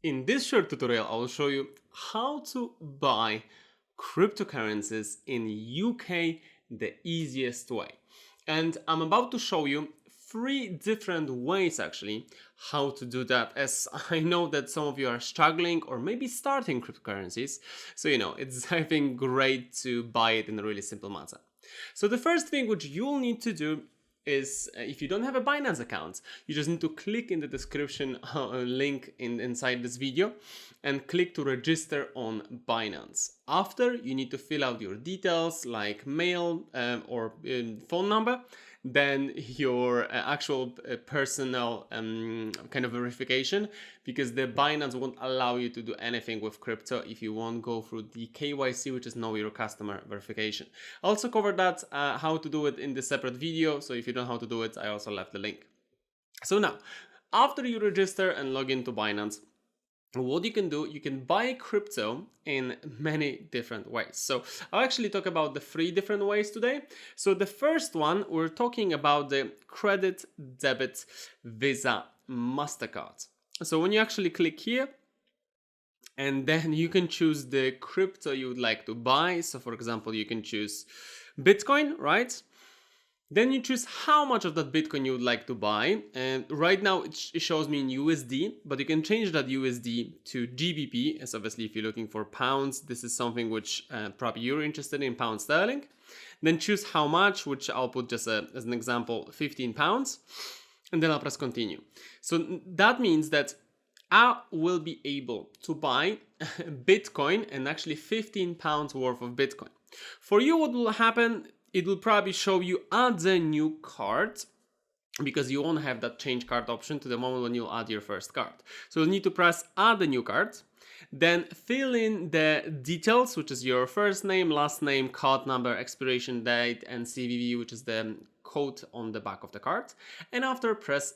In this short tutorial, I will show you how to buy cryptocurrencies in UK the easiest way. And I'm about to show you 3 different ways actually how to do that, as I know that some of you are struggling or maybe starting cryptocurrencies. So it's I think great to buy it in a really simple manner. So the first thing which you'll need to do is if you don't have a Binance account, you just need to click in the description link inside this video and click to register on Binance. After, you need to fill out your details like mail or phone number, then your actual personal kind of verification, because the Binance won't allow you to do anything with crypto if you won't go through the KYC, which is Know Your Customer verification. I also covered that how to do it in the separate video, so if you don't know how to do it, I also left the link. So now, after you register and log into Binance, what you can do, you can buy crypto in many different ways. So I'll actually talk about the 3 different ways today. So the first one, we're talking about the credit, debit, Visa, Mastercard. So when you actually click here, and then you can choose the crypto you would like to buy. So for example, you can choose Bitcoin, right? Then you choose how much of that Bitcoin you would like to buy. And right now it shows me in USD, but you can change that USD to GBP, as obviously if you're looking for pounds, this is something which probably you're interested in, pound sterling. Then choose how much, which I'll put just as an example, 15 pounds. And then I'll press continue. So that means that I will be able to buy Bitcoin and actually 15 pounds worth of Bitcoin. For you, what will happen? It will probably show you add a new card, because you won't have that change card option to the moment when you add your first card. So you'll need to press add a new card, then fill in the details, which is your first name, last name, card number, expiration date, and CVV, which is the code on the back of the card. And after, press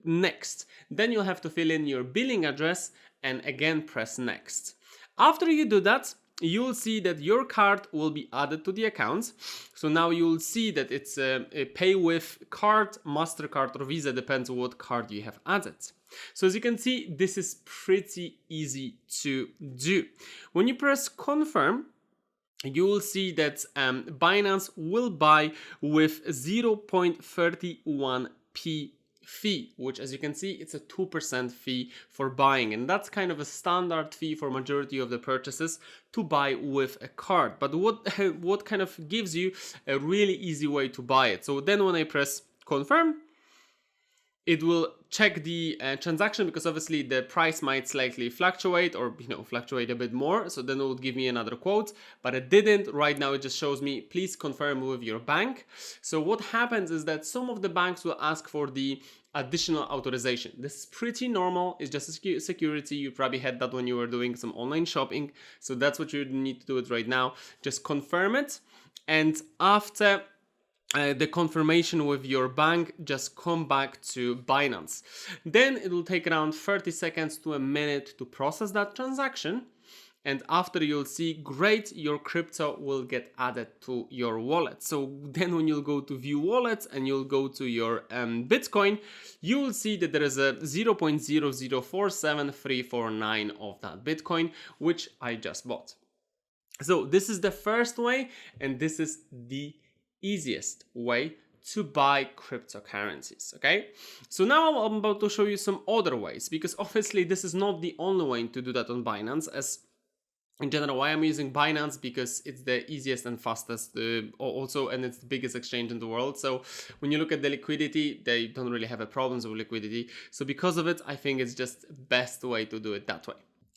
next. Then you'll have to fill in your billing address and again press next. After you do that, you'll see that your card will be added to the account. So now you'll see that it's a pay with card, Mastercard or Visa, depends on what card you have added. So as you can see, this is pretty easy to do. When you press confirm, you will see that Binance will buy with 0.31p fee, which as you can see, it's a 2% fee for buying, and that's kind of a standard fee for majority of the purchases to buy with a card. But what kind of gives you a really easy way to buy it? So then when I press confirm, it will check the transaction, because obviously the price might slightly fluctuate or fluctuate a bit more, so then it will give me another quote, but it didn't. Right now it just shows me please confirm with your bank. So what happens is that some of the banks will ask for the additional authorization. This is pretty normal, it's just a security. You probably had that when you were doing some online shopping, so that's what you need to do it right now. Just confirm it, and after the confirmation with your bank, just come back to Binance. Then it will take around 30 seconds to a minute to process that transaction. And after, you'll see, great, your crypto will get added to your wallet. So then when you'll go to view wallets and you'll go to your Bitcoin, you will see that there is a 0.0047349 of that Bitcoin, which I just bought. So this is the first way, and this is the easiest way to buy cryptocurrencies. Okay, so now I'm about to show you some other ways, because obviously this is not the only way to do that on Binance. As in general, why I'm using Binance, because it's the easiest and fastest also, and it's the biggest exchange in the world. So when you look at the liquidity, they don't really have a problems with liquidity. So because of it, I think it's just best way to do it that way.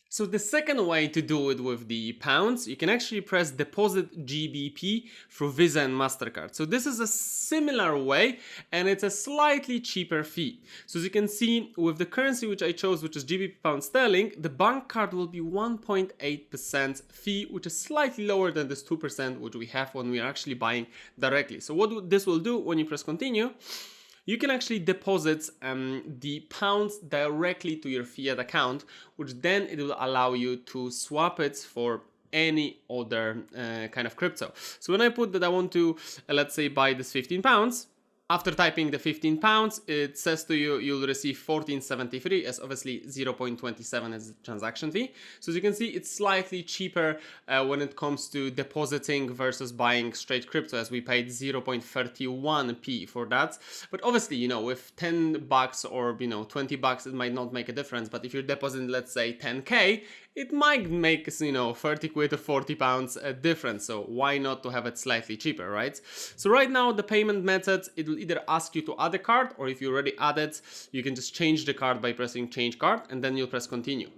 So the second way to do it with the pounds, you can actually press deposit GBP through Visa and Mastercard. So this is a similar way, and it's a slightly cheaper fee. So as you can see, with the currency which I chose, which is GBP pound sterling, the bank card will be 1.8% fee, which is slightly lower than this 2% which we have when we are actually buying directly. So what this will do when you press continue, you can actually deposit the pounds directly to your fiat account, which then it will allow you to swap it for any other kind of crypto. So when I put that I want to, let's say, buy this 15 pounds, After typing the £15, it says to you, you'll receive 14.73 as obviously 0.27 as the transaction fee. So as you can see, it's slightly cheaper when it comes to depositing versus buying straight crypto, as we paid 0.31p for that. But obviously, you know, with $10 or, you know, $20, it might not make a difference. But if you're depositing, let's say 10K, it might make, you know, 30 quid or 40 pounds a difference. So why not to have it slightly cheaper, right? So right now the payment method, it will either ask you to add a card, or if you already added, you can just change the card by pressing change card, and then you'll press continue.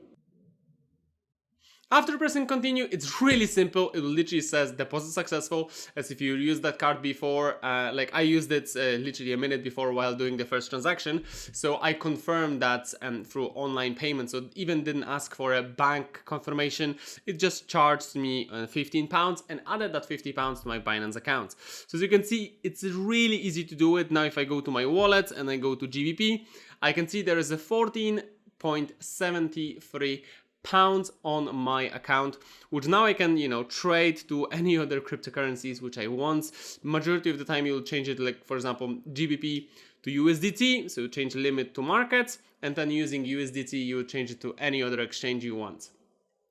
After pressing continue, it's really simple. It literally says deposit successful, as if you used that card before. Like I used it literally a minute before while doing the first transaction. So I confirmed that through online payment. So it even didn't ask for a bank confirmation. It just charged me £15 and added that £50 to my Binance account. So as you can see, it's really easy to do it. Now if I go to my wallet and I go to GBP, I can see there is a 14.73 pounds on my account, which now I can, you know, trade to any other cryptocurrencies which I want. Majority of the time you'll change it, like for example GBP to USDT, so you change the limit to markets, and then using USDT you change it to any other exchange you want,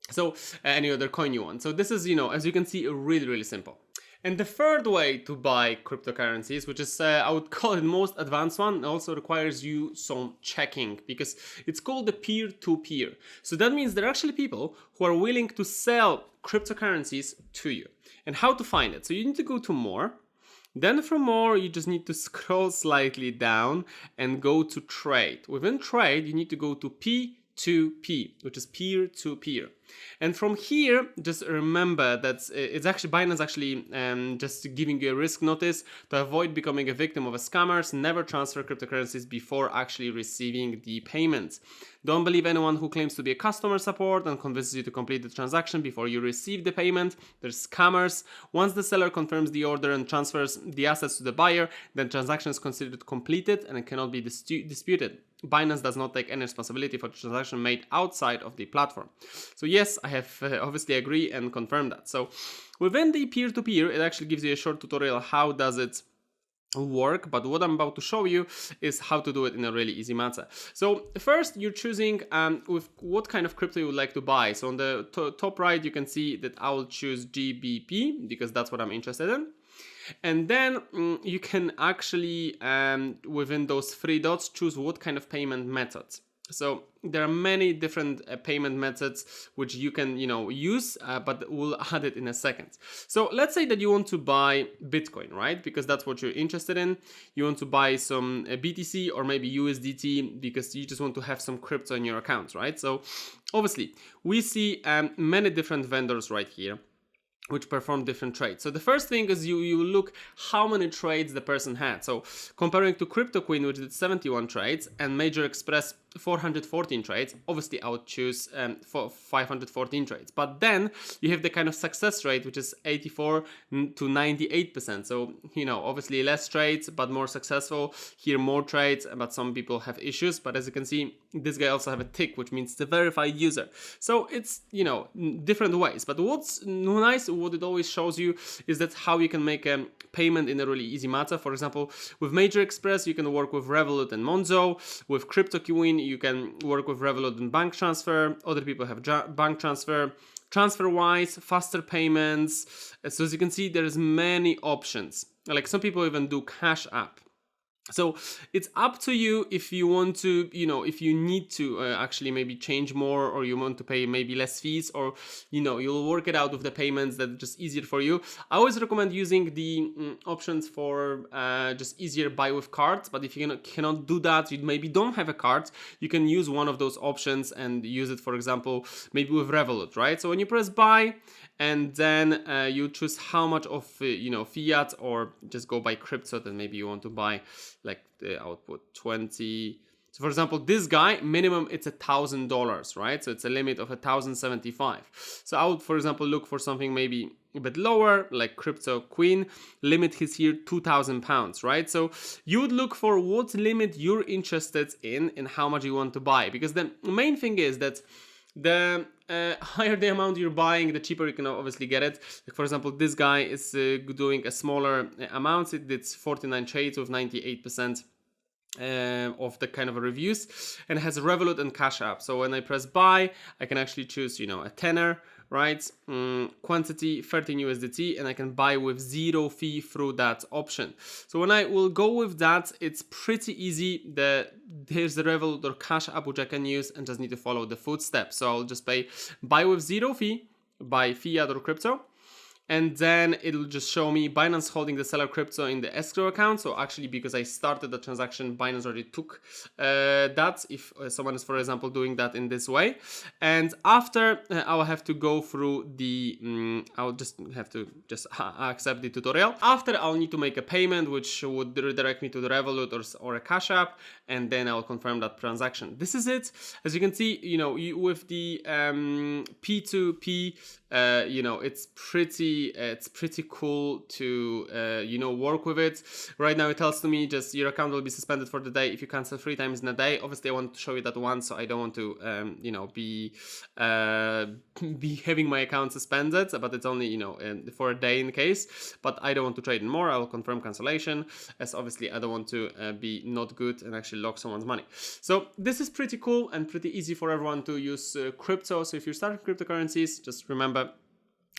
so any other coin you want. So this is, you know, as you can see, really simple. And the third way to buy cryptocurrencies, which is I would call it most advanced one, also requires you some checking, because it's called the peer-to-peer. So that means there are actually people who are willing to sell cryptocurrencies to you. And how to find it? So you need to go to more. Then from more, you just need to scroll slightly down and go to trade. Within trade, you need to go to P2P, which is peer-to-peer. And from here, just remember that it's actually Binance actually just giving you a risk notice to avoid becoming a victim of a scammers. Never transfer cryptocurrencies before actually receiving the payments. Don't believe anyone who claims to be a customer support and convinces you to complete the transaction before you receive the payment. There's scammers. Once the seller confirms the order and transfers the assets to the buyer, then transaction is considered completed and it cannot be disputed. Binance does not take any responsibility for the transaction made outside of the platform. So yes, I have obviously agree and confirm that. So within the peer-to-peer, it actually gives you a short tutorial how does it work, but what I'm about to show you is how to do it in a really easy manner. So first you're choosing with what kind of crypto you would like to buy. So on the top right you can see that I will choose GBP because that's what I'm interested in. And then you can actually within those three dots choose what kind of payment methods. So there are many different payment methods which you can, you know, use, but we'll add it in a second. So let's say that you want to buy Bitcoin, right? Because that's what you're interested in. You want to buy some BTC or maybe USDT because you just want to have some crypto in your account, right? So obviously we see many different vendors right here which perform different trades. So the first thing is you look how many trades the person had. So comparing to Crypto Queen, which did 71 trades, and Major Express 414 trades, obviously I would choose for 514 trades. But then you have the kind of success rate, which is 84 to 98%. So, you know, obviously less trades, but more successful. Here more trades, but some people have issues. But as you can see, this guy also have a tick, which means the verified user. So it's, you know, different ways. But what's nice, what it always shows you is that how you can make a payment in a really easy manner. For example, with Major Express, you can work with Revolut and Monzo. With Crypto Queen, you can work with Revolut and bank transfer. Other people have bank transfer. TransferWise, faster payments. So as you can see, there's many options. Like some people even do Cash App. So it's up to you if you want to, you know, if you need to actually maybe change more, or you want to pay maybe less fees, or, you know, you'll work it out with the payments that are just easier for you. I always recommend using the options for just easier buy with cards. But if you cannot do that, you maybe don't have a card, you can use one of those options and use it, for example, maybe with Revolut, right? So when you press buy, and then you choose how much of you know, fiat, or just go by crypto, then maybe you want to buy like the output 20. So for example, this guy minimum it's $1,000, right? So it's a limit of 1,075. So I would, for example, look for something maybe a bit lower, like Crypto Queen. Limit is here £2,000, right? So you would look for what limit you're interested in and how much you want to buy, because the main thing is that the higher the amount you're buying, the cheaper you can obviously get it. Like for example, this guy is doing a smaller amount. It's 49 trades with 98% of the kind of reviews, and it has Revolut and Cash App. So when I press buy, I can actually choose, a tenner, right? Quantity 13 USDT, and I can buy with 0 fee through that option. So when I will go with that, it's pretty easy. Here's the Revolut or Cash App which I can use, and just need to follow the footsteps. So I'll just buy with 0 fee, buy fiat or crypto. And then it'll just show me Binance holding the seller crypto in the escrow account. So actually, because I started the transaction, Binance already took that, if someone is, for example, doing that in this way. And after, I will have to go through I'll just have to accept the tutorial. After, I'll need to make a payment, which would redirect me to the Revolut or a Cash App, and then I'll confirm that transaction. This is it. As you can see, with the P2P, it's pretty cool to work with it. Right now it tells to me just your account will be suspended for the day if you cancel 3 times in a day. Obviously I want to show you that once, so I don't want to be having my account suspended, but it's only for a day in case. But I don't want to trade more. I'll confirm cancellation, as obviously I don't want to be not good and actually lock someone's money. So this is pretty cool and pretty easy for everyone to use crypto. So if you're starting cryptocurrencies, just remember,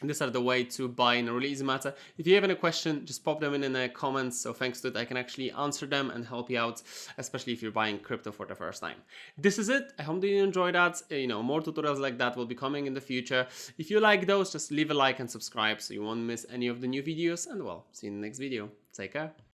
these are the way to buy in a really easy matter. If you have any question, just pop them in the comments. So thanks to it, I can actually answer them and help you out, especially if you're buying crypto for the first time. This is it. I hope that you enjoyed that. More tutorials like that will be coming in the future. If you like those, just leave a like and subscribe so you won't miss any of the new videos. And well, see you in the next video. Take care.